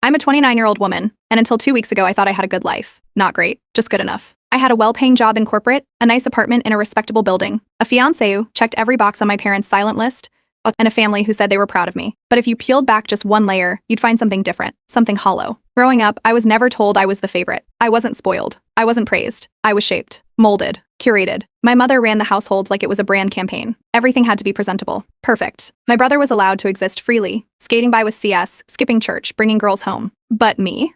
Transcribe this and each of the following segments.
I'm a 29-year-old woman, and until 2 weeks ago, I thought I had a good life. Not great, just good enough. I had a well-paying job in corporate, a nice apartment in a respectable building, a fiancé who checked every box on my parents' silent list, and a family who said they were proud of me. But if you peeled back just one layer, you'd find something different, something hollow. Growing up, I was never told I was the favorite. I wasn't spoiled. I wasn't praised. I was shaped, molded, curated. My mother ran the household like it was a brand campaign. Everything had to be presentable. Perfect. My brother was allowed to exist freely, skating by with CS, skipping church, bringing girls home. But me.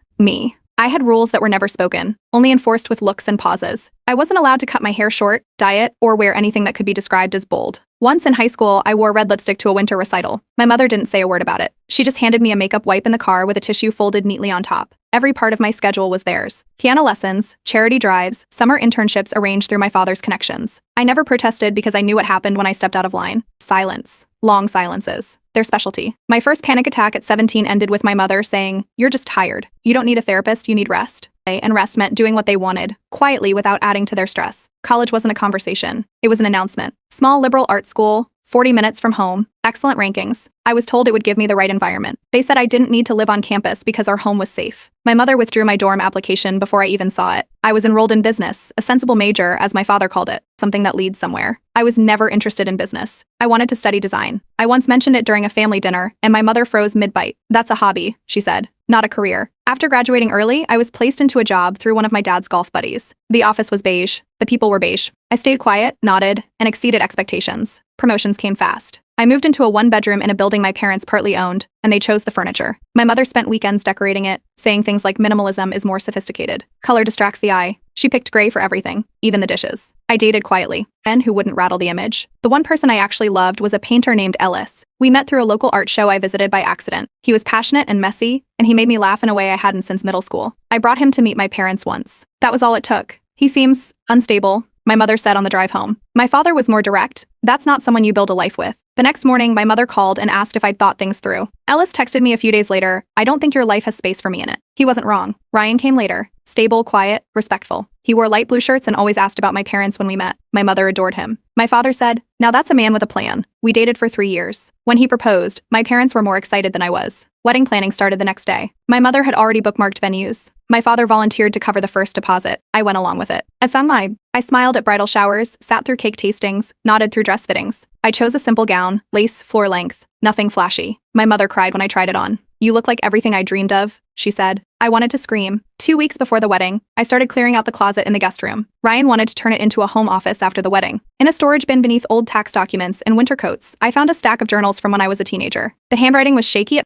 I had rules that were never spoken, only enforced with looks and pauses. I wasn't allowed to cut my hair short, diet, or wear anything that could be described as bold. Once in high school, I wore red lipstick to a winter recital. My mother didn't say a word about it. She just handed me a makeup wipe in the car with a tissue folded neatly on top. Every part of my schedule was theirs. Piano lessons, charity drives, summer internships arranged through my father's connections. I never protested because I knew what happened when I stepped out of line. Silence. Long silences. Their specialty. My first panic attack at 17 ended with my mother saying, "You're just tired. You don't need a therapist, you need rest." And rest meant doing what they wanted, quietly without adding to their stress. College wasn't a conversation. It was an announcement. Small liberal art school, 40 minutes from home, excellent rankings. I was told it would give me the right environment. They said I didn't need to live on campus because our home was safe. My mother withdrew my dorm application before I even saw it. I was enrolled in business, a sensible major, as my father called it, something that leads somewhere. I was never interested in business. I wanted to study design. I once mentioned it during a family dinner, and my mother froze mid-bite. "That's a hobby," she said, "not a career." After graduating early, I was placed into a job through one of my dad's golf buddies. The office was beige. The people were beige. I stayed quiet, nodded, and exceeded expectations. Promotions came fast. I moved into a one-bedroom in a building my parents partly owned, and they chose the furniture. My mother spent weekends decorating it, saying things like minimalism is more sophisticated. Color distracts the eye. She picked gray for everything, even the dishes. I dated quietly, men who wouldn't rattle the image. The one person I actually loved was a painter named Ellis. We met through a local art show I visited by accident. He was passionate and messy, and he made me laugh in a way I hadn't since middle school. I brought him to meet my parents once. That was all it took. "He seems unstable," my mother said on the drive home. My father was more direct. "That's not someone you build a life with." The next morning, my mother called and asked if I'd thought things through. Ellis texted me a few days later, "I don't think your life has space for me in it." He wasn't wrong. Ryan came later. Stable, quiet, respectful. He wore light blue shirts and always asked about my parents when we met. My mother adored him. My father said, "Now that's a man with a plan." We dated for 3 years. When he proposed, my parents were more excited than I was. Wedding planning started the next day. My mother had already bookmarked venues. My father volunteered to cover the first deposit. I went along with it. At Sunlight, I smiled at bridal showers, sat through cake tastings, nodded through dress fittings. I chose a simple gown, lace, floor length, nothing flashy. My mother cried when I tried it on. "You look like everything I dreamed of," she said. I wanted to scream. 2 weeks before the wedding, I started clearing out the closet in the guest room. Ryan wanted to turn it into a home office after the wedding. In a storage bin beneath old tax documents and winter coats, I found a stack of journals from when I was a teenager. The handwriting was shaky